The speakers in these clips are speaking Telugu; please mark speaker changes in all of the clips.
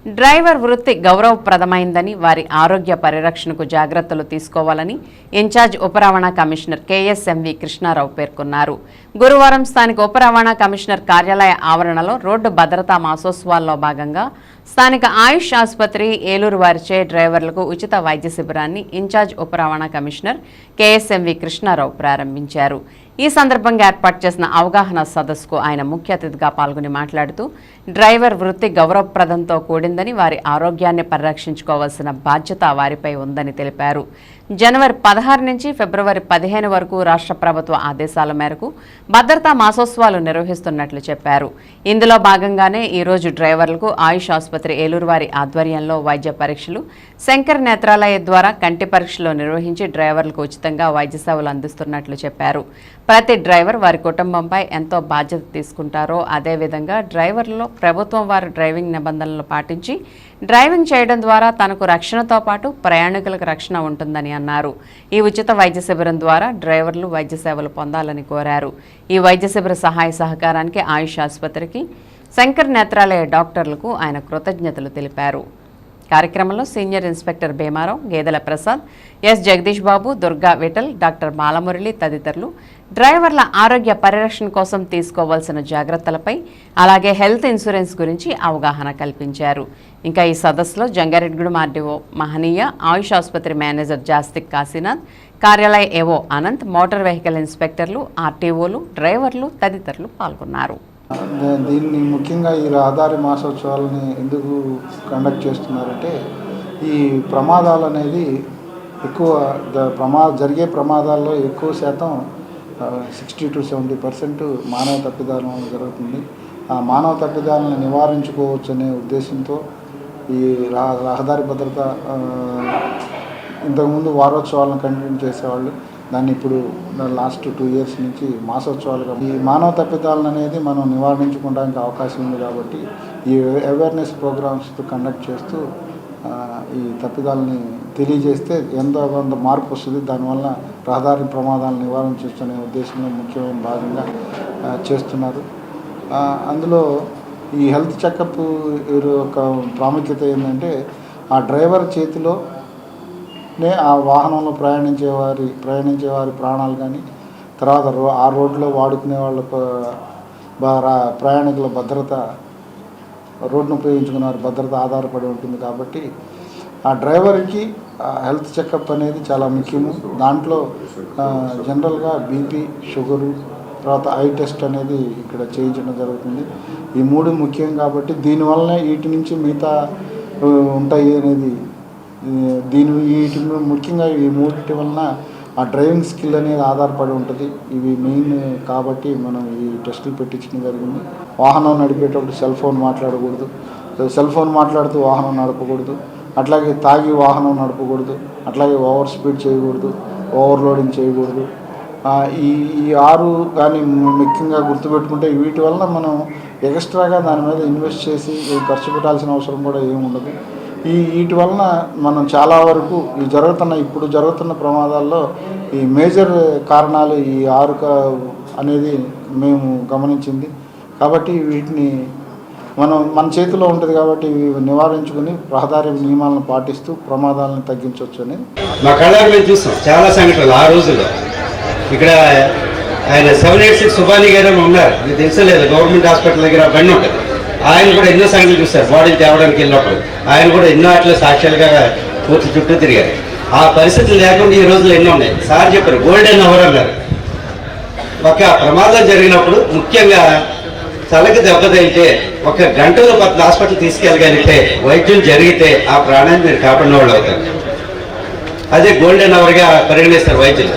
Speaker 1: డ్రైవర్ వృత్తి గౌరవప్రదమైందని వారి ఆరోగ్య పరిరక్షణకు జాగ్రత్తలు తీసుకోవాలని ఇన్ఛార్జ్ ఉప రవాణా కమిషనర్ కేఎస్ఎంవి కృష్ణారావు పేర్కొన్నారు. గురువారం స్థానిక ఉప రవాణా కమిషనర్ కార్యాలయ ఆవరణలో రోడ్డు భద్రతా మాసోత్సవాల్లో భాగంగా స్థానిక ఆయుష్ ఆసుపత్రి ఏలూరు వారిచే డ్రైవర్లకు ఉచిత వైద్య శిబిరాన్ని ఇన్ఛార్జ్ ఉప రవాణా కమిషనర్ కేఎస్ఎంవి కృష్ణారావు ప్రారంభించారు. ఈ సందర్భంగా ఏర్పాటు చేసిన అవగాహన సదస్సుకు ఆయన ముఖ్య అతిథిగా పాల్గొని మాట్లాడుతూ డ్రైవర్ వృత్తి గౌరవప్రదంతో కూడిందని, వారి ఆరోగ్యాన్ని పరిరక్షించుకోవాల్సిన బాధ్యత వారిపై ఉందని తెలిపారు. జనవరి 16 నుంచి ఫిబ్రవరి 15 వరకు రాష్ట్ర ప్రభుత్వ ఆదేశాల మేరకు భద్రతా మాసోత్సవాలు నిర్వహిస్తున్నట్లు చెప్పారు. ఇందులో భాగంగానే ఈరోజు డ్రైవర్లకు ఆయుష్ ఆసుపత్రి ఏలూరు వారి ఆధ్వర్యంలో వైద్య పరీక్షలు, శంకర్ నేత్రాలయ ద్వారా కంటి పరీక్షలు నిర్వహించి డ్రైవర్లకు ఉచితంగా వైద్య సేవలు అందిస్తున్నట్లు చెప్పారు. ప్రతి డ్రైవర్ వారి కుటుంబంపై ఎంతో బాధ్యత తీసుకుంటారో అదేవిధంగా డ్రైవర్లలో ప్రభుత్వం వారి డ్రైవింగ్ నిబంధనలు పాటించి డ్రైవింగ్ చేయడం ద్వారా తనకు రక్షణతో పాటు ప్రయాణికులకు రక్షణ ఉంటుందని అన్నారు. ఈ ఉచిత వైద్య శిబిరం ద్వారా డ్రైవర్లు వైద్య సేవలు పొందాలని కోరారు. ఈ వైద్య శిబిర సహాయ సహకారానికి ఆయుష్ ఆసుపత్రికి, శంకర్ నేత్రాలయ డాక్టర్లకు ఆయన కృతజ్ఞతలు తెలిపారు. కార్యక్రమంలో సీనియర్ ఇన్స్పెక్టర్ భీమారావు, గేదెల ప్రసాద్, ఎస్ జగదీష్ బాబు, దుర్గా విఠల్, డాక్టర్ మాలమురళి తదితరులు డ్రైవర్ల ఆరోగ్య పరిరక్షణ కోసం తీసుకోవాల్సిన జాగ్రత్తలపై అలాగే హెల్త్ ఇన్సూరెన్స్ గురించి అవగాహన కల్పించారు. ఇంకా ఈ సదస్సులో జంగారెడ్డిగూడెం ఆర్డీఓ మహనీయ, ఆయుష్ ఆసుపత్రి మేనేజర్ జాస్తిక్ కాశీనాథ్, కార్యాలయ ఏవో అనంత్, మోటార్ వెహికల్ ఇన్స్పెక్టర్లు, ఆర్టీఓలు, డ్రైవర్లు తదితరులు పాల్గొన్నారు.
Speaker 2: దీన్ని ముఖ్యంగా ఈ రహదారి మాసోత్సవాలని ఎందుకు కండక్ట్ చేస్తున్నారంటే, ఈ ప్రమాదాలు అనేది ఎక్కువ జరిగే ప్రమాదాల్లో ఎక్కువ శాతం 60 to 70% మానవ తప్పిదాల వల్ల జరుగుతుంది. ఆ మానవ తప్పిదాలను నివారించుకోవచ్చు అనే ఉద్దేశంతో ఈ రహదారి భద్రత ఇంతకుముందు వారోత్సవాలను కంటిన్యూ చేసేవాళ్ళు, దాన్ని ఇప్పుడు లాస్ట్ 2 years నుంచి మాసోత్సవాలుగా ఈ మానవ తప్పిదాలను అనేది మనం నివారించుకోవడానికి అవకాశం ఉంది. కాబట్టి ఈ అవేర్నెస్ ప్రోగ్రామ్స్ కండక్ట్ చేస్తూ ఈ తప్పిదాలని తెలియజేస్తే ఎంతో కొంత మార్పు వస్తుంది. దానివల్ల రహదారి ప్రమాదాలను నివారించవచ్చు అనే ఉద్దేశంలో ముఖ్యమైన భాగంగా చేస్తున్నారు. అందులో ఈ హెల్త్ చెకప్ యొక్క ప్రాముఖ్యత ఏంటంటే, ఆ డ్రైవర్ చేతిలో ఆ వాహనంలో ప్రయాణించే వారి ప్రాణాలు కానీ, తర్వాత ఆ రోడ్లో వాడుకునే వాళ్ళ ప్రయాణికుల భద్రత, రోడ్డును ఉపయోగించుకునే వారి భద్రత ఆధారపడి ఉంటుంది. కాబట్టి ఆ డ్రైవర్కి హెల్త్ చెకప్ అనేది చాలా ముఖ్యము. దాంట్లో జనరల్గా బీపీ, షుగరు, తర్వాత ఐ టెస్ట్ అనేది ఇక్కడ చేయించడం జరుగుతుంది. ఈ 3 ముఖ్యం కాబట్టి దీనివల్లనే వీటి నుంచి మిగతా ఉంటాయి అనేది వీటి ముఖ్యంగా ఈ 3 వలన ఆ డ్రైవింగ్ స్కిల్ అనేది ఆధారపడి ఉంటుంది. ఇవి మెయిన్ కాబట్టి మనం ఈ టెస్టులు పెట్టించడం జరిగింది. వాహనం నడిపేటప్పుడు సెల్ ఫోన్ మాట్లాడకూడదు, సెల్ ఫోన్ మాట్లాడుతూ వాహనం నడపకూడదు, అట్లాగే తాగి వాహనం నడపకూడదు, అట్లాగే ఓవర్ స్పీడ్ చేయకూడదు, ఓవర్లోడింగ్ చేయకూడదు. ఈ 6 కానీ ముఖ్యంగా గుర్తుపెట్టుకుంటే వీటి వలన మనం ఎక్స్ట్రాగా దాని మీద ఇన్వెస్ట్ చేసి ఖర్చు పెట్టాల్సిన అవసరం కూడా ఏముండదు. వీటి వలన మనం చాలా వరకు ఇప్పుడు జరుగుతున్న ప్రమాదాల్లో ఈ మేజర్ కారణాలు ఈ 6 అనేది మేము గమనించింది. కాబట్టి వీటిని మన చేతిలో ఉంటుంది. కాబట్టి ఇవి నివారించుకుని రహదారి నియమాలను పాటిస్తూ ప్రమాదాలను తగ్గించవచ్చు అని
Speaker 3: మా కళ్ళారు మేము చూస్తాం చాలా సంఘటనలు. ఆ రోజుల్లో ఇక్కడ ఆయన 786 సుబానీ గారు ఉన్నారు, మీకు తెలుసలేదు, గవర్నమెంట్ హాస్పిటల్ దగ్గర బండి ఉంటుంది. ఆయన కూడా ఎన్నో సంఘటనలు చూస్తారు. బాడీలు తేవడానికి వెళ్ళినప్పుడు ఆయన కూడా ఎన్నో అట్లా సాక్ష్యాలుగా పూర్తి చుట్టూ తిరిగారు. ఆ పరిస్థితులు లేకుండా ఈ రోజులు ఎన్నో ఉన్నాయి. సార్ చెప్పారు గోల్డెన్ అవర్ అన్నారు. ఒక ప్రమాదం జరిగినప్పుడు ముఖ్యంగా తలకి దెబ్బ తగిలితే 1 గంటలో పక్కన హాస్పిటల్ తీసుకెళ్ళగలిగితే, వైద్యం జరిగితే ఆ ప్రాణాన్ని మీరు కాపాడిన వాళ్ళు అవుతారు. అదే గోల్డెన్ అవర్గా పరిగణిస్తారు వైద్యులు.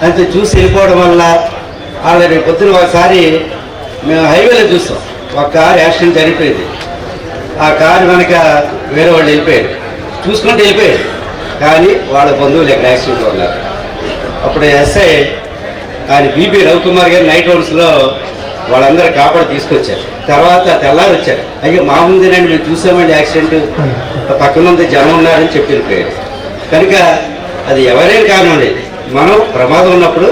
Speaker 3: అంతే చూసి వెళ్ళిపోవడం వల్ల ఆల్రెడీ పొద్దున ఒకసారి మేము హైవేలో చూస్తాం, ఒక కారు యాక్సిడెంట్ జరిగిపోయింది. ఆ కారు వెనక వేరే వాళ్ళు వెళ్ళిపోయారు, చూసుకుంటూ వెళ్ళిపోయారు. కానీ వాళ్ళ బంధువులు ఎక్కడ యాక్సిడెంట్ ఉన్నారు. అప్పుడు ఎస్ఐ ఆయన బీపీ రవికుమార్ గారు నైట్ హౌస్లో వాళ్ళందరూ కాపాడు తీసుకొచ్చారు. తర్వాత తెల్లారు వచ్చారు, అయ్యో మా ముందేనండి మేము చూసామండి యాక్సిడెంట్, పక్కన జనం ఉన్నారని చెప్పి వెళ్ళిపోయారు. కనుక అది ఎవరైనా కానివ్వండి, మనం ప్రమాదం ఉన్నప్పుడు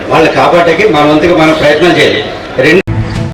Speaker 3: వాళ్ళని కాపాడటానికి మన వంతుగా మనం ప్రయత్నం చేయాలి.